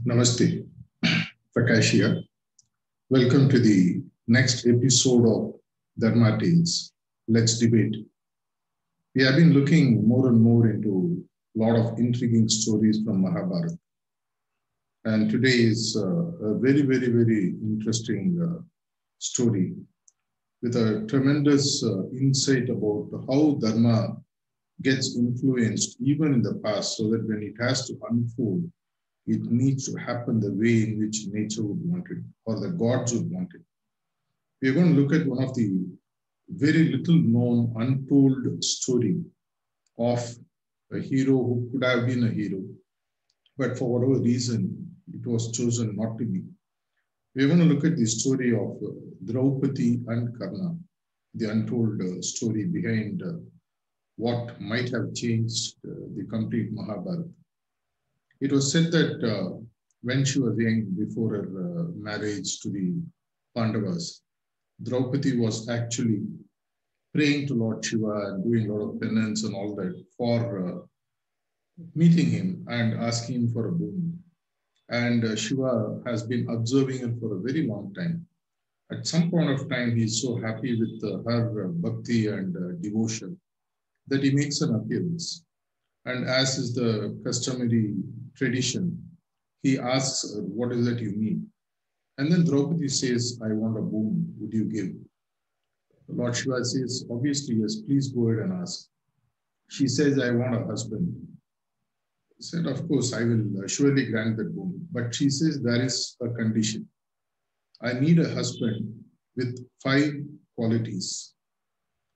Namaste, Prakash here. Welcome to the next episode of Dharma Tales. Let's debate. We have been looking more and more into a lot of intriguing stories from Mahabharata. And today is a very interesting story with a tremendous insight about how Dharma gets influenced even in the past, so that when it has to unfold, it needs to happen the way in which nature would want it or the gods would want it. We are going to look at one of the very little known, untold story of a hero who could have been a hero, but for whatever reason, it was chosen not to be. We are going to look at the story of Draupadi and Karna, the untold story behind what might have changed the complete Mahabharata. It was said that when she was young, before her marriage to the Pandavas, Draupadi was actually praying to Lord Shiva and doing a lot of penance and all that for meeting him and asking him for a boon. And Shiva has been observing her for a very long time. At some point of time, he is so happy with her bhakti and devotion that he makes an appearance. And as is the customary tradition, he asks her, what is that you need? And then Draupadi says, I want a boon. Would you give? Lord Shiva says, obviously, yes, please go ahead and ask. She says, I want a husband. He said, of course, I will surely grant that boon. But she says, there is a condition. I need a husband with 5 qualities.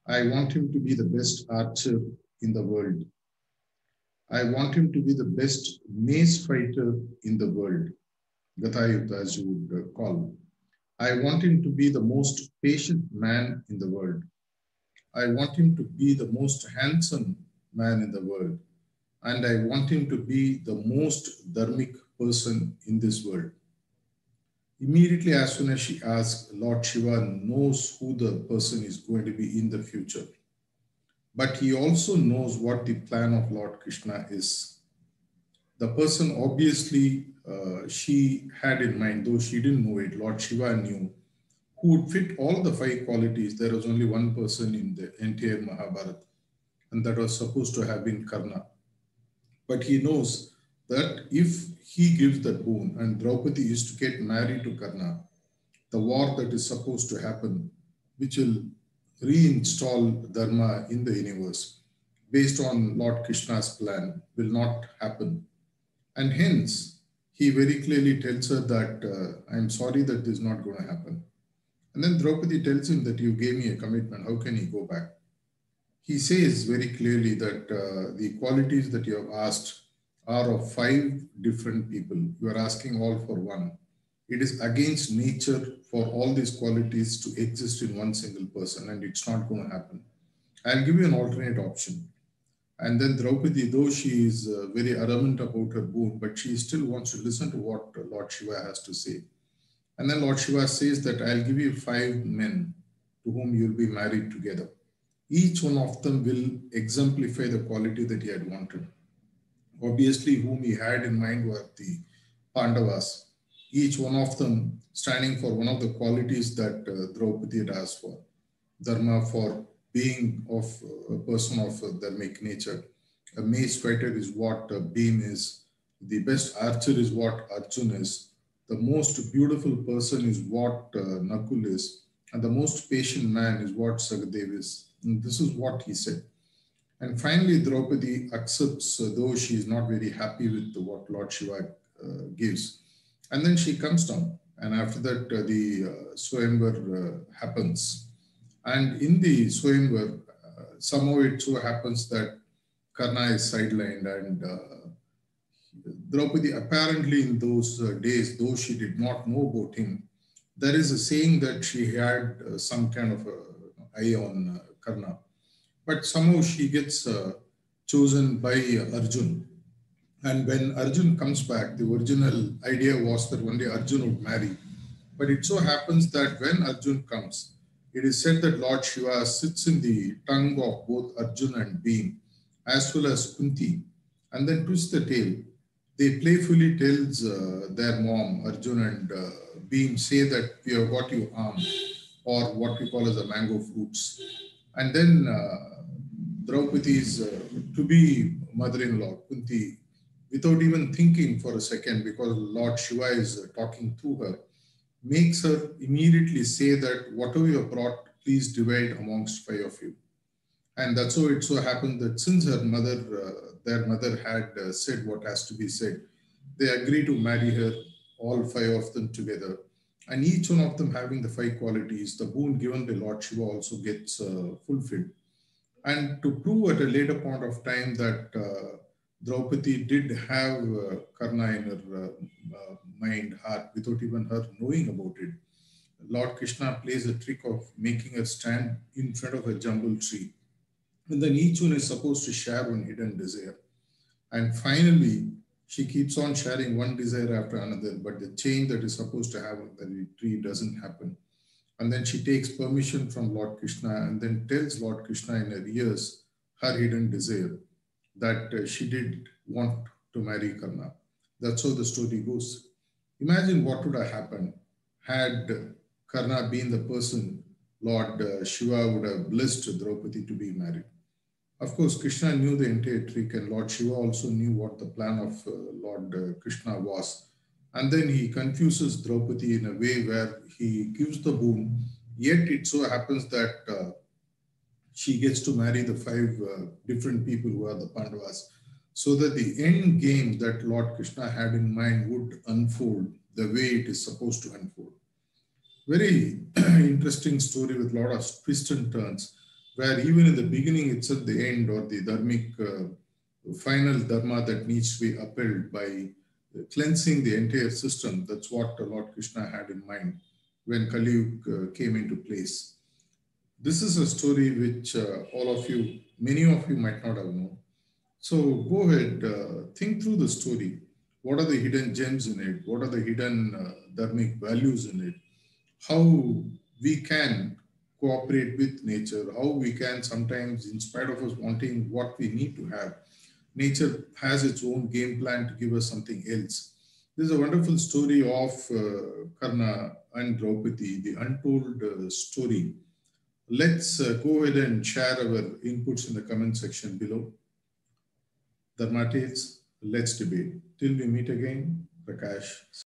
I want him to be the best archer in the world. I want him to be the best mace fighter in the world, Gathayuddha, as you would call. I want him to be the most patient man in the world. I want him to be the most handsome man in the world. And I want him to be the most dharmic person in this world. Immediately as soon as she asks, Lord Shiva knows who the person is going to be in the future. But he also knows what the plan of Lord Krishna is. The person obviously she had in mind, though she didn't know it, Lord Shiva knew, who would fit all the 5 qualities. There was only one person in the entire Mahabharata, and that was supposed to have been Karna. But he knows that if he gives that boon and Draupadi is to get married to Karna, the war that is supposed to happen, which will reinstall Dharma in the universe based on Lord Krishna's plan, will not happen. And hence, he very clearly tells her that I'm sorry that this is not going to happen. And then Draupadi tells him that you gave me a commitment. How can he go back? He says very clearly that the qualities that you have asked are of 5 different people. You are asking all for one. It is against nature for all these qualities to exist in one single person, and it's not going to happen. I'll give you an alternate option. And then Draupadi, though she is very adamant about her boon, but she still wants to listen to what Lord Shiva has to say. And then Lord Shiva says that I'll give you 5 men to whom you'll be married together. Each one of them will exemplify the quality that he had wanted. Obviously, whom he had in mind were the Pandavas, each one of them standing for one of the qualities that Draupadi had asked for. Dharma, for being of a person of dharmic nature. A mace fighter is what Bhim is. The best archer is what Arjun is. The most beautiful person is what Nakul is. And the most patient man is what Sagadev is. And this is what he said. And finally, Draupadi accepts, though she is not very happy with what Lord Shiva gives. And then she comes down. And after that, the Swayamvar happens. And in the Swayamvar, somehow it so happens that Karna is sidelined, and Draupadi apparently in those days, though she did not know about him, there is a saying that she had some kind of eye on Karna. But somehow she gets chosen by Arjun. And when Arjun comes back, the original idea was that one day Arjun would marry. But it so happens that when Arjun comes, it is said that Lord Shiva sits in the tongue of both Arjun and Bhim, as well as Kunti, and then twists the tail They playfully tells their mom, Arjun and Bhim, say that we have got you armed, or what we call as the mango fruits. And then Draupadi's to-be mother-in-law, Kunti, without even thinking for a second, because Lord Shiva is talking to her, makes her immediately say that whatever you have brought, please divide amongst five of you. And that's how it so happened that since their mother had said what has to be said, they agree to marry her, all five of them together. And each one of them having the five qualities, the boon given by Lord Shiva also gets fulfilled. And to prove at a later point of time that Draupadi did have Karna in her mind, heart, without even her knowing about it, Lord Krishna plays a trick of making her stand in front of a jumble tree. And then each one is supposed to share one hidden desire. And finally, she keeps on sharing one desire after another, but the change that is supposed to happen in the tree doesn't happen. And then she takes permission from Lord Krishna and then tells Lord Krishna in her ears her hidden desire that she did want to marry Karna. That's how the story goes. Imagine what would have happened had Karna been the person Lord Shiva would have blessed Draupadi to be married. Of course, Krishna knew the entire trick, and Lord Shiva also knew what the plan of Lord Krishna was. And then he confuses Draupadi in a way where he gives the boon, yet it so happens that she gets to marry the five different people who are the Pandavas, so that the end game that Lord Krishna had in mind would unfold the way it is supposed to unfold. Very interesting story with a lot of twists and turns, where even in the beginning itself, the end or the dharmic final dharma that needs to be upheld by cleansing the entire system. That's what Lord Krishna had in mind when Kali Yuga came into place. This is a story which all of you, many of you might not have known. So go ahead, think through the story. What are the hidden gems in it? What are the hidden dharmic values in it? How we can cooperate with nature, how we can sometimes, in spite of us wanting what we need to have, nature has its own game plan to give us something else. This is a wonderful story of Karna and Draupadi, the untold story. Let's go ahead and share our inputs in the comment section below. Dharma Tales, let's debate. Till we meet again, Prakash.